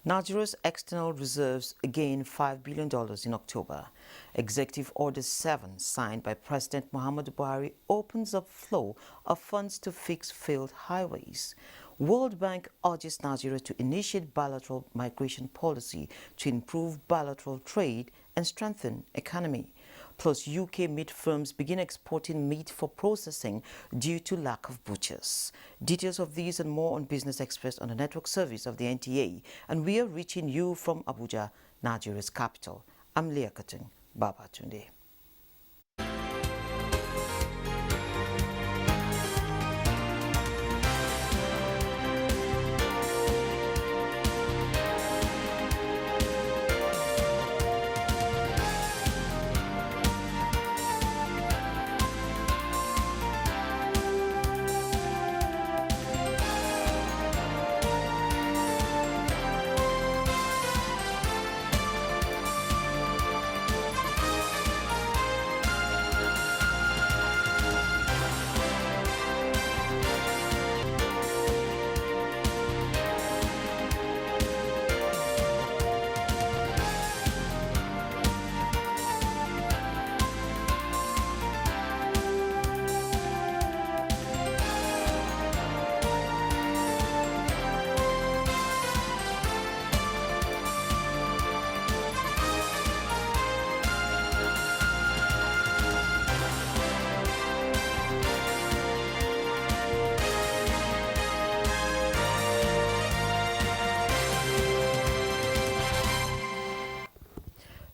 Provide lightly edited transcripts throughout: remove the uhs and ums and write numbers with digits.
Nigeria's external reserves gained $5 billion in October. Executive Order 7, signed by President Muhammadu Buhari, opens up flow of funds to fix failed highways. World Bank urges Nigeria to initiate bilateral migration policy to improve bilateral trade and strengthen economy. Plus, UK meat firms begin exporting meat for processing due to lack of butchers. Details of these and more on Business Express on the network service of the NTA. And we are reaching you from Abuja, Nigeria's capital. I'm Leah Katun Babatunde.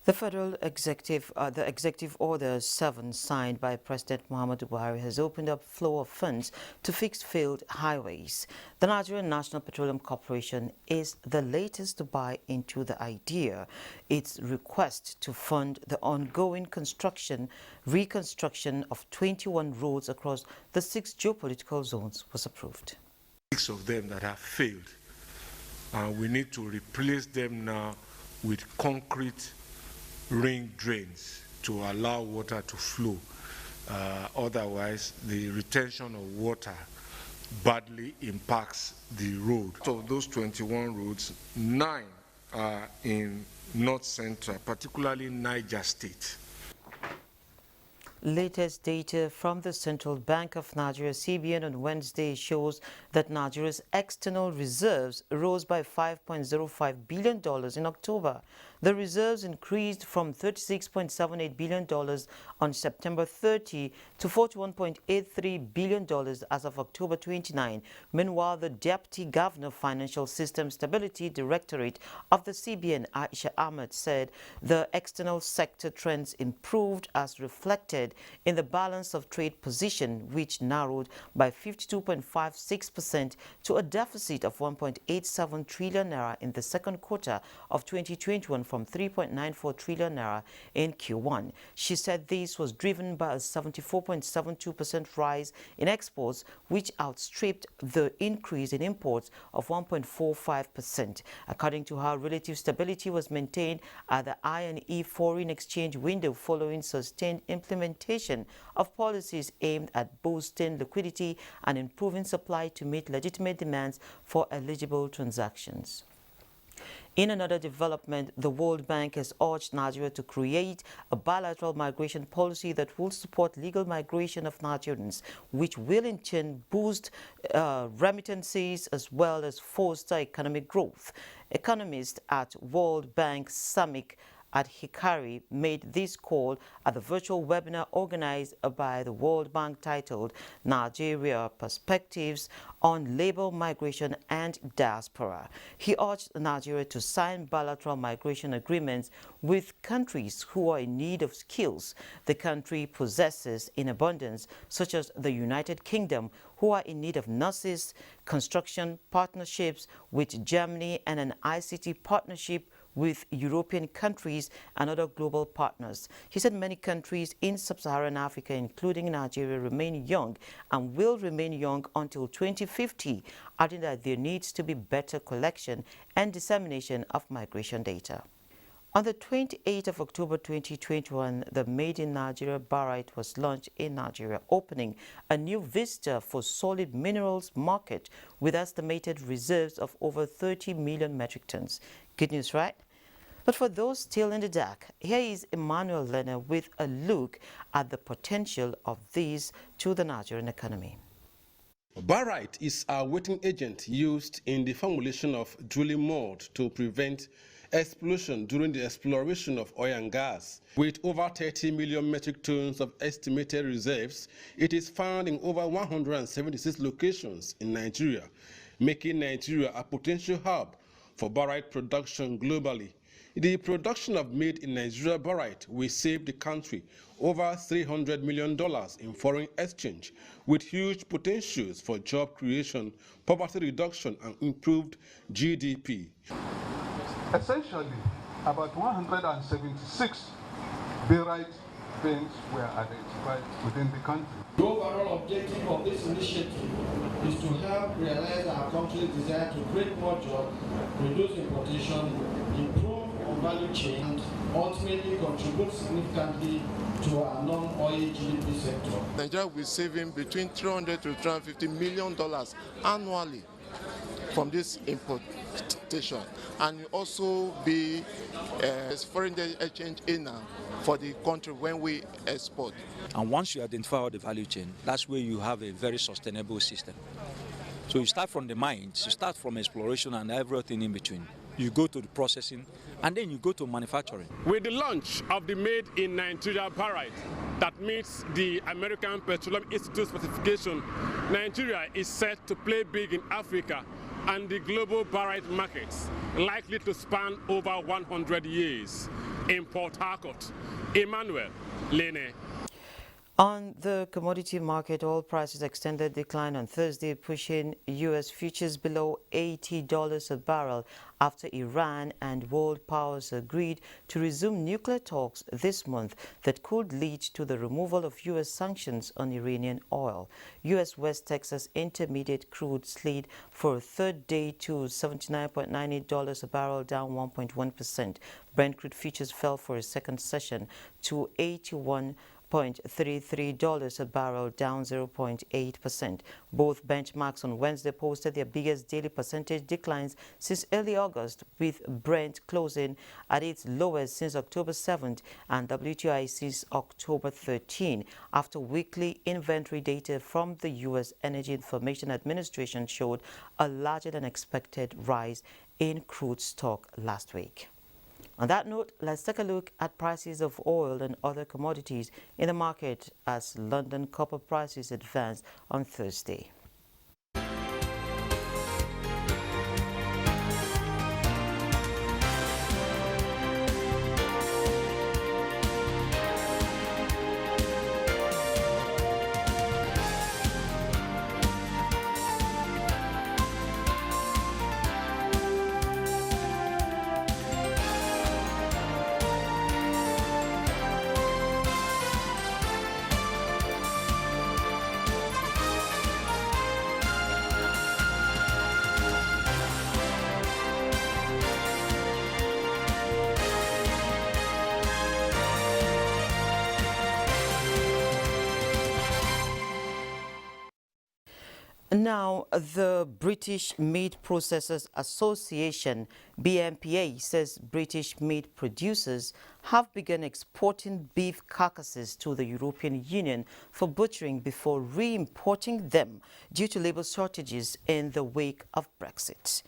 The Executive Order 7, signed by President Muhammadu Buhari, has opened up flow of funds to fix failed highways. The Nigerian National Petroleum Corporation is the latest to buy into the idea. Its request to fund the ongoing reconstruction of 21 roads across the 6 geopolitical zones was approved. 6 of them that have failed. We need to replace them now with concrete ring drains to allow water to flow. Otherwise, the retention of water badly impacts the road. Of those 21 roads, 9 are in North Central, particularly Niger State. Latest data from the Central Bank of Nigeria, CBN, on Wednesday shows that Nigeria's external reserves rose by $5.05 billion in October. The reserves increased from $36.78 billion on September 30 to $41.83 billion as of October 29. Meanwhile, the Deputy Governor of Financial System Stability Directorate of the CBN, Aisha Ahmed, said the external sector trends improved as reflected in the balance of trade position, which narrowed by 52.56% to a deficit of 1.87 trillion naira in the second quarter of 2021 from 3.94 trillion naira in Q1. She said this was driven by a 74.72% rise in exports, which outstripped the increase in imports of 1.45%. According to her, relative stability was maintained at the I&E foreign exchange window following sustained implementation of policies aimed at boosting liquidity and improving supply to meet legitimate demands for eligible transactions. In another development, the World Bank has urged Nigeria to create a bilateral migration policy that will support legal migration of Nigerians, which will in turn boost remittances as well as foster economic growth. Economists at World Bank Summit at Hikari made this call at the virtual webinar organized by the World Bank titled Nigeria Perspectives on Labor Migration and Diaspora. He urged Nigeria to sign bilateral migration agreements with countries who are in need of skills the country possesses in abundance, such as the United Kingdom, who are in need of nurses, construction partnerships with Germany, and an ICT partnership with European countries and other global partners. He said many countries in sub-Saharan Africa, including Nigeria, remain young and will remain young until 2050, adding that there needs to be better collection and dissemination of migration data. On the 28th of October 2021, the Made in Nigeria Barite was launched in Nigeria, opening a new vista for solid minerals market with estimated reserves of over 30 million metric tons. Good news, right? But for those still in the dark, here is Emmanuel Lerner with a look at the potential of these to the Nigerian economy. Barite is a wetting agent used in the formulation of drilling mud to prevent explosion during the exploration of oil and gas. With over 30 million metric tons of estimated reserves, it is found in over 176 locations in Nigeria, making Nigeria a potential hub for barite production globally. The production of made in Nigeria barite will save the country over $300 million in foreign exchange, with huge potentials for job creation, poverty reduction, and improved GDP. Essentially, about 176 barite veins were identified within the country. The overall objective of this initiative is to help realize our country's desire to create more jobs, reduce importation, improve on value chain, and ultimately contribute significantly to our non-oil GDP sector. Nigeria will be saving between $300 to $350 million annually from this importation, and will also be a foreign exchange earner for the country when we export. And once you identify all the value chain, that's where you have a very sustainable system. So you start from the mines, you start from exploration and everything in between. You go to the processing, and then you go to manufacturing. With the launch of the Made in Nigeria barite that meets the American Petroleum Institute specification, Nigeria is set to play big in Africa and the global barite markets, likely to span over 100 years. In Port Harcourt, Emmanuel Lerner. On the commodity market, oil prices extended decline on Thursday, pushing U.S. futures below $80 a barrel after Iran and world powers agreed to resume nuclear talks this month that could lead to the removal of U.S. sanctions on Iranian oil. U.S. West Texas Intermediate crude slid for a third day to $79.98 a barrel, down 1.1%. Brent crude futures fell for a second session to $81.33 a barrel, down 0.8%. Both benchmarks on Wednesday posted their biggest daily percentage declines since early August, with Brent closing at its lowest since October 7th and WTI since October 13, after weekly inventory data from the U.S. Energy Information Administration showed a larger than expected rise in crude stock last week. On that note, let's take a look at prices of oil and other commodities in the market as London copper prices advanced on Thursday. Now, the British Meat Processors Association, BMPA, says British meat producers have begun exporting beef carcasses to the European Union for butchering before re-importing them due to labor shortages in the wake of Brexit.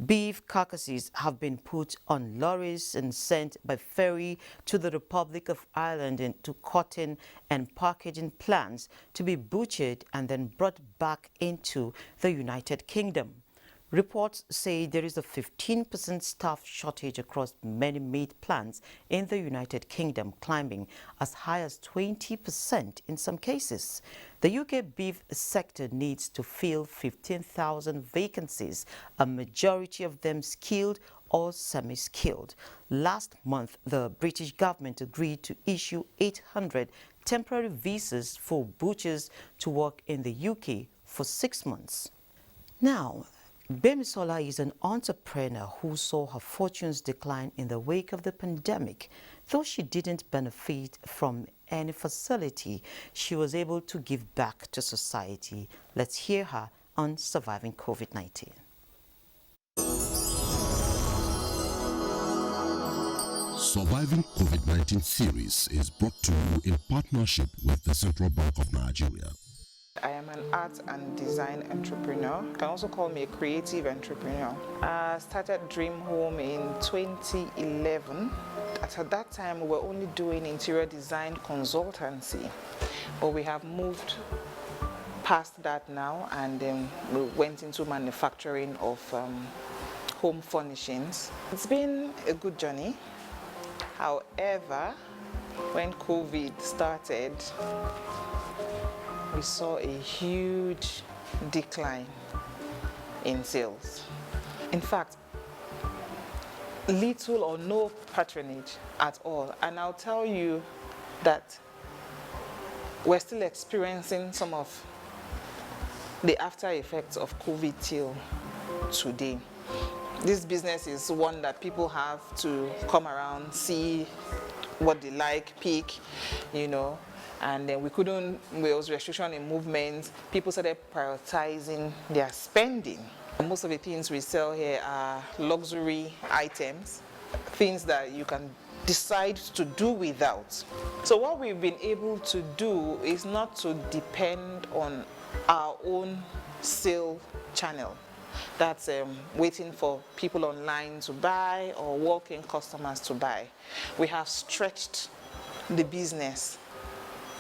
Beef carcasses have been put on lorries and sent by ferry to the Republic of Ireland into cutting and packaging plants to be butchered and then brought back into the United Kingdom. Reports say there is a 15% staff shortage across many meat plants in the United Kingdom, climbing as high as 20% in some cases. The UK beef sector needs to fill 15,000 vacancies, a majority of them skilled or semi-skilled. Last month, the British government agreed to issue 800 temporary visas for butchers to work in the UK for 6 months. Now, Bemisola is an entrepreneur who saw her fortunes decline in the wake of the pandemic. Though she didn't benefit from any facility, she was able to give back to society. Let's hear her on surviving COVID-19. Surviving COVID-19 series is brought to you in partnership with the Central Bank of Nigeria. I am an art and design entrepreneur. You can also call me a creative entrepreneur. I started Dream Home in 2011. At that time, we were only doing interior design consultancy, but we have moved past that now, and then we went into manufacturing of home furnishings. It's been a good journey. However, when COVID started, we saw a huge decline in sales. In fact, little or no patronage at all. And I'll tell you that we're still experiencing some of the after effects of COVID till today. This business is one that people have to come around, see what they like, pick, you know, and then there was restriction in movement. People started prioritizing their spending. Most of the things we sell here are luxury items, things that you can decide to do without. So what we've been able to do is not to depend on our own sale channel. That's waiting for people online to buy or walk-in customers to buy. We have stretched the business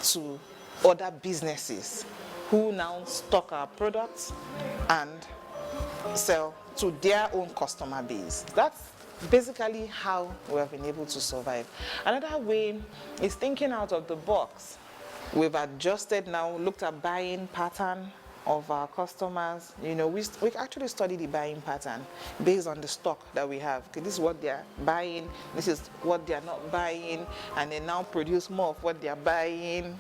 to other businesses who now stock our products and sell to their own customer base. That's basically how we have been able to survive. Another way is thinking out of the box. We've adjusted now, looked at buying pattern of our customers. You know, we actually study the buying pattern based on the stock that we have. Okay, this is what they're buying, this is what they're not buying, and they now produce more of what they're buying.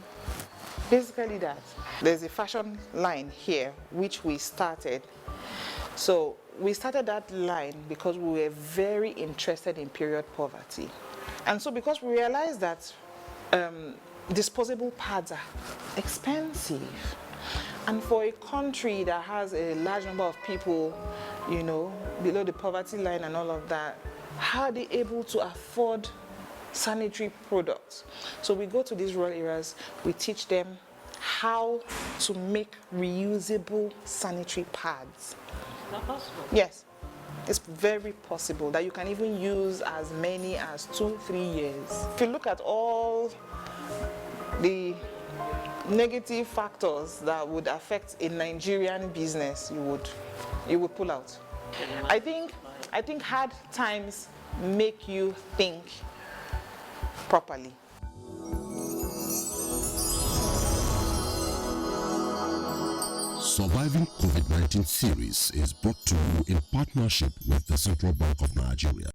Basically that. There's a fashion line here which we started. So we started that line because we were very interested in period poverty. And so because we realized that disposable pads are expensive, and for a country that has a large number of people, you know, below the poverty line and all of that, how are they able to afford sanitary products? So we go to these rural areas, we teach them how to make reusable sanitary pads. Is that possible? Yes, it's very possible that you can even use as many as 2-3 years. If you look at all the negative factors that would affect a Nigerian business, you would pull out. I think hard times make you think properly. Surviving COVID-19 series is brought to you in partnership with the Central Bank of Nigeria.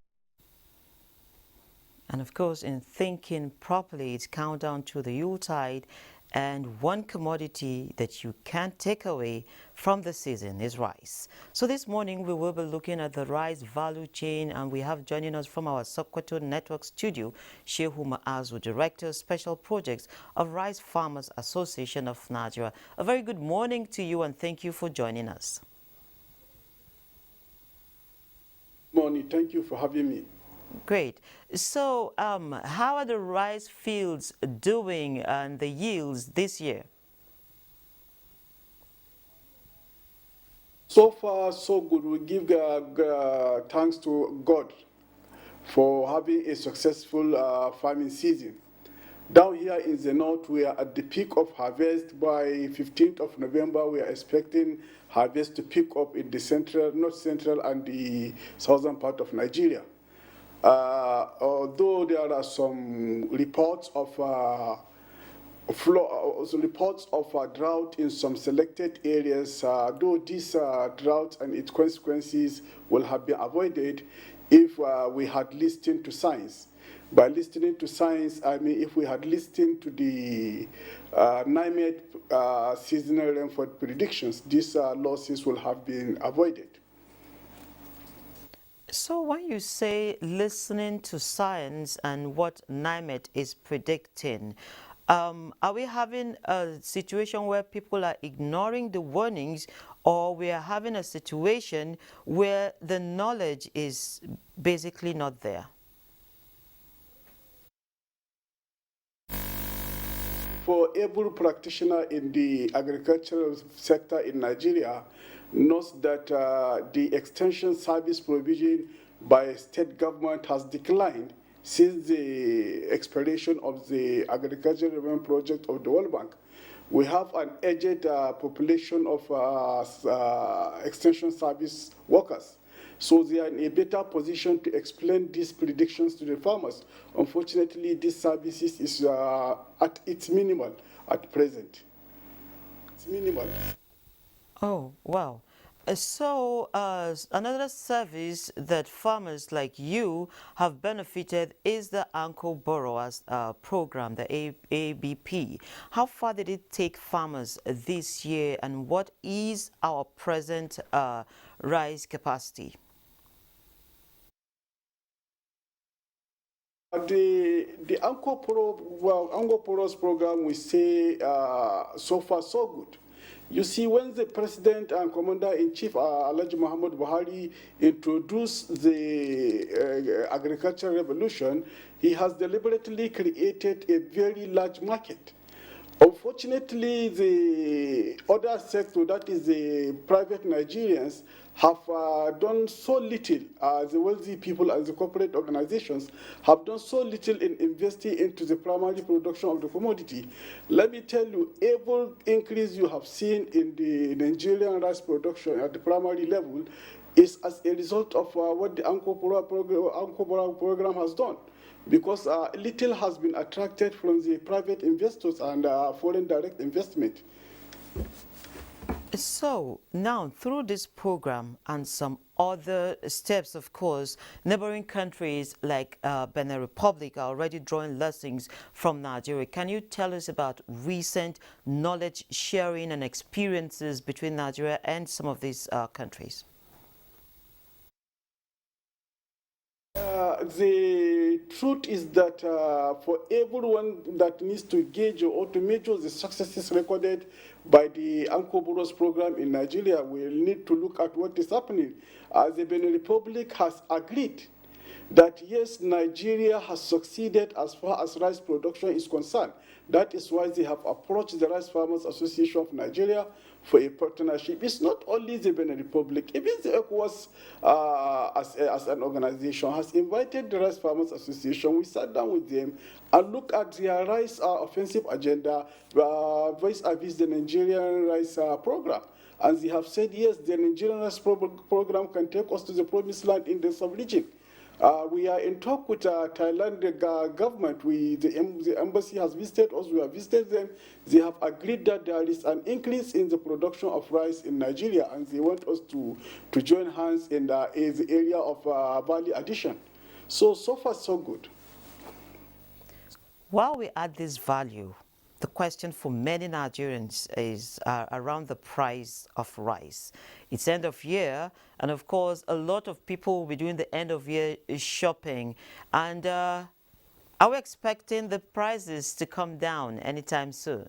And of course, in thinking properly, it's countdown to the Yuletide, and one commodity that you can't take away from the season is rice. So this morning we will be looking at the rice value chain, and we have joining us from our Sokoto Network studio, Shehu Maazu, Director of Special Projects of Rice Farmers Association of Nigeria. A very good morning to you, and thank you for joining us. Morning, thank you for having me. Great. So how are the rice fields doing and the yields this year? So far, so good. We give thanks to God for having a successful farming season. Down here in the north, we are at the peak of harvest. By 15th of November, we are expecting harvest to pick up in the central, north central, and the southern part of Nigeria. Although there are some reports of drought in some selected areas, though these droughts and its consequences will have been avoided if we had listened to science. By listening to science, I mean if we had listened to the NIMET seasonal rainfall predictions, these losses will have been avoided. So when you say listening to science and what NIMET is predicting, are we having a situation where people are ignoring the warnings, or we are having a situation where the knowledge is basically not there? for every practitioner in the agricultural sector in Nigeria knows that the extension service provision by state government has declined since the expiration of the agricultural development project of the World Bank. We have an aged population of extension service workers. So they are in a better position to explain these predictions to the farmers. Unfortunately, these services is at its minimal at present. It's minimal. Oh, wow. Another service that farmers like you have benefited is the Anchor Borrowers Program, the ABP. How far did it take farmers this year, and what is our present rice capacity? The Anchor Borrowers Program, we say so far so good. You see, when the President and Commander-in-Chief, Alhaji Muhammad Buhari, introduced the agricultural revolution, he has deliberately created a very large market. Unfortunately, the other sector, that is the private Nigerians, have done so little, the wealthy people and the corporate organizations have done so little in investing into the primary production of the commodity. Let me tell you, every increase you have seen in the Nigerian rice production at the primary level is as a result of what the Anchor program has done. Because little has been attracted from the private investors and foreign direct investment. So now, through this program and some other steps, of course, neighboring countries like Benin Republic are already drawing lessons from Nigeria. Can you tell us about recent knowledge sharing and experiences between Nigeria and some of these countries? The truth is that for everyone that needs to gauge or to measure the successes recorded by the Anchor Borrowers program in Nigeria, we need to look at what is happening. The Benin Republic has agreed that yes, Nigeria has succeeded as far as rice production is concerned. That is why they have approached the Rice Farmers Association of Nigeria for a partnership. It's not only the Benin Republic, even the ECOWAS as an organization has invited the Rice Farmers Association. We sat down with them and looked at their rice offensive agenda vis-a-vis the Nigerian rice program. And they have said, yes, the Nigerian rice program can take us to the promised land in the sub-region. We are in talk with Thailand government. The embassy has visited us. We have visited them. They have agreed that there is an increase in the production of rice in Nigeria, and they want us to join hands in the area of value addition. So far, so good. While we add this value, the question for many Nigerians is around the price of rice. It's end of year, and of course, a lot of people will be doing the end of year shopping. And are we expecting the prices to come down anytime soon?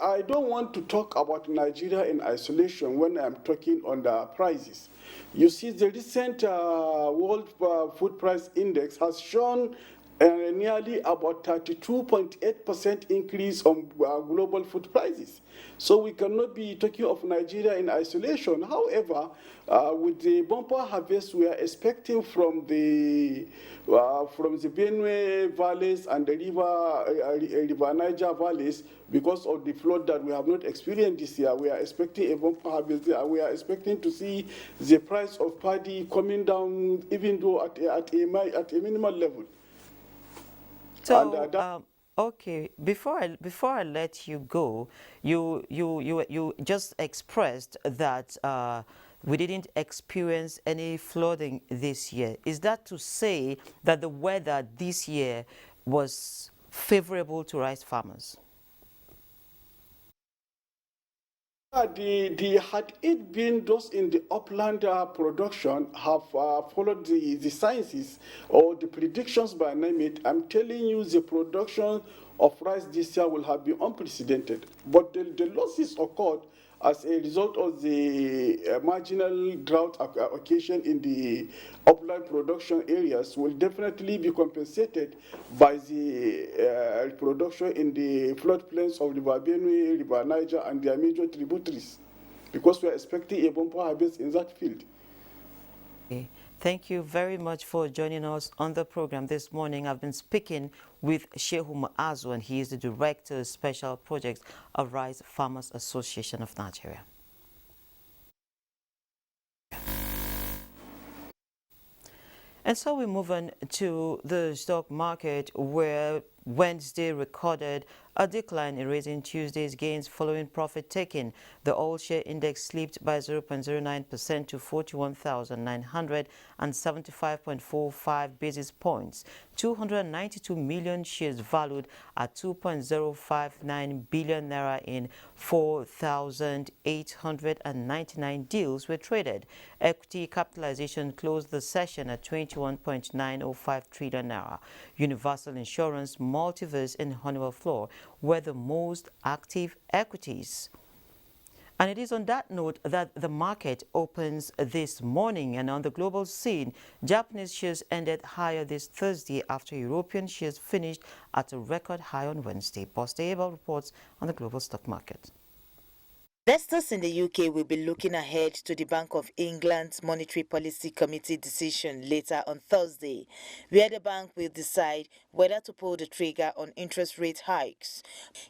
I don't want to talk about Nigeria in isolation when I'm talking on the prices. You see, the recent World Food Price Index has shown nearly about 32.8% increase on global food prices. So we cannot be talking of Nigeria in isolation. However, with the bumper harvest we are expecting from the Benue valleys and the river Niger valleys, because of the flood that we have not experienced this year, we are expecting a bumper harvest there. We are expecting to see the price of paddy coming down, even though at a minimal level. So, okay, before I let you go, you just expressed that we didn't experience any flooding this year. Is that to say that the weather this year was favorable to rice farmers? Had it been those in the upland production have followed the sciences or the predictions by NIMET, I'm telling you the production of rice this year will have been unprecedented. But the losses occurred as a result of the marginal drought occasion in the upland production areas will definitely be compensated by the production in the floodplains of River Benue, River Niger, and their major tributaries, because we are expecting a bumper harvest in that field. Thank you very much for joining us on the program this morning. I've been speaking with Shehu Maazu, and he is the Director of Special Projects of Rice Farmers Association of Nigeria. And so we move on to the stock market, where Wednesday recorded a decline, erasing Tuesday's gains following profit taking. The all share index slipped by 0.09% to 41,975.45 basis points. 292 million shares valued at 2.059 billion naira in 4,899 deals were traded. Equity capitalization closed the session at 21.905 trillion naira. Universal Insurance, Multiverse, and Honeywell Floor were the most active equities. And it is on that note that the market opens this morning. And on the global scene, Japanese shares ended higher this Thursday after European shares finished at a record high on Wednesday. Postable reports on the global stock market. Investors in the UK will be looking ahead to the Bank of England's Monetary Policy Committee decision later on Thursday, where the bank will decide whether to pull the trigger on interest rate hikes.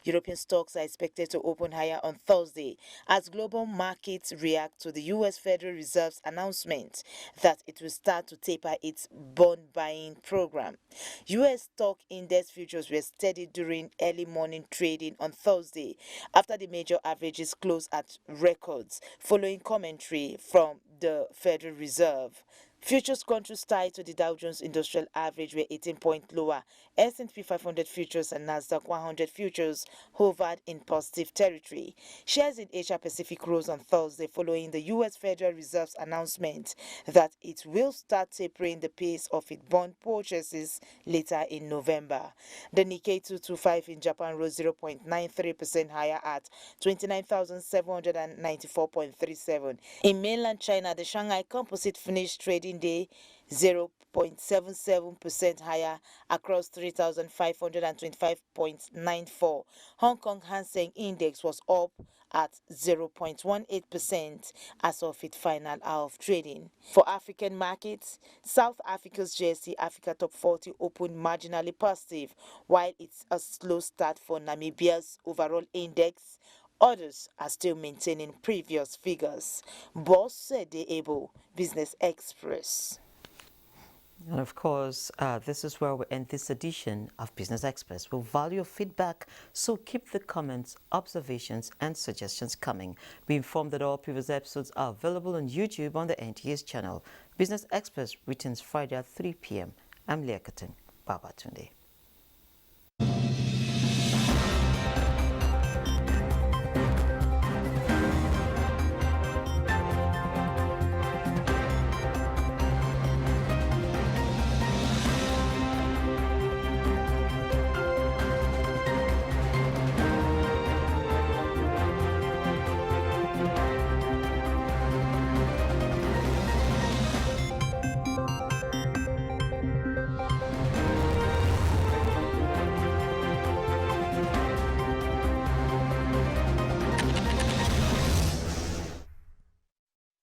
European stocks are expected to open higher on Thursday as global markets react to the US Federal Reserve's announcement that it will start to taper its bond buying program. US stock index futures were steady during early morning trading on Thursday after the major averages closed at records following commentary from the Federal Reserve. Futures contracts tied to the Dow Jones Industrial Average were 18 points lower. S&P 500 futures and Nasdaq 100 futures hovered in positive territory. Shares in Asia Pacific rose on Thursday following the U.S. Federal Reserve's announcement that it will start tapering the pace of its bond purchases later in November. The Nikkei 225 in Japan rose 0.93% higher at 29,794.37. In mainland China, the Shanghai Composite finished trading day 0.77% higher across 3,525.94. Hong Kong Hang Seng Index was up at 0.18% as of its final hour of trading. For African markets, South Africa's JSE Africa Top 40 opened marginally positive, while it's a slow start for Namibia's overall index. Others are still maintaining previous figures. Boss said they able Business Express. And of course, this is where we end this edition of Business Express. We'll value your feedback, so keep the comments, observations, and suggestions coming. Be informed that all previous episodes are available on YouTube on the NTA's channel. Business Express returns Friday at 3 p.m. I'm Leah Katin. Baba Tunde.